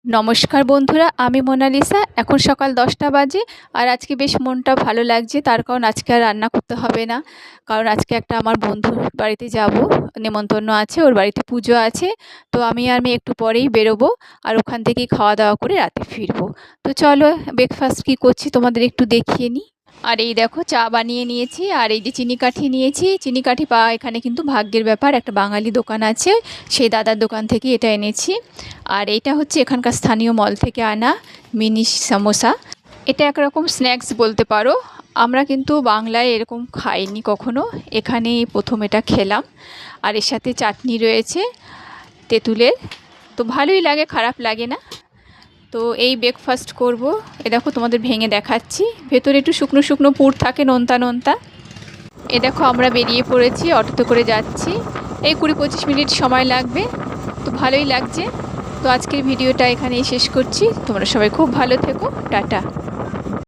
নমস্কার বন্ধুরা, আমি মোনালিসা। এখন সকাল 10টা বাজে। আর আজকে বেশ মনটা ভালো লাগছে, তার কারণ আজকে আর রান্না করতে হবে না। কারণ আজকে একটা আমার বন্ধুর বাড়িতে যাব, নেমন্তন্ন আছে, ওর বাড়িতে পুজো আছে। তো আমি আর মেয়ে একটু পরেই বেরোবো, আর ওখান থেকেই খাওয়া দাওয়া করে রাতে ফিরবো। তো চলো ব্রেকফাস্ট কী করছি তোমাদের একটু দেখিয়ে নিই। আর এই দেখো, চা বানিয়ে নিয়েছি, আর এই যে চিনিকাঠি নিয়েছি। চিনিকাঠি পাওয়া এখানে কিন্তু ভাগ্যের ব্যাপার। একটা বাঙালি দোকান আছে, সেই দাদার দোকান থেকে এটা এনেছি। আর এইটা হচ্ছে এখানকার স্থানীয় মল থেকে আনা মিনি সমোসা। এটা একরকম স্ন্যাক্স বলতে পারো। আমরা কিন্তু বাংলায় এরকম খাইনি কখনো, এখানেই প্রথম এটা খেলাম। আর এর সাথে চাটনি রয়েছে তেঁতুলের। তো ভালোই লাগে, খারাপ লাগে না। তো এই ব্রেকফাস্ট করব। এ দেখো তোমাদের ভেঙে দেখাচ্ছি, ভেতরে একটু শুকনো শুকনো পুর থাকে, নোনতা নোনতা। এ দেখো আমরা বেরিয়ে পড়েছি, অটোতে করে যাচ্ছি। এই 20-25 মিনিট সময় লাগবে। তো ভালোই লাগছে। তো আজকের ভিডিওটা এখানেই শেষ করছি। তোমরা সবাই খুব ভালো থেকো। টাটা।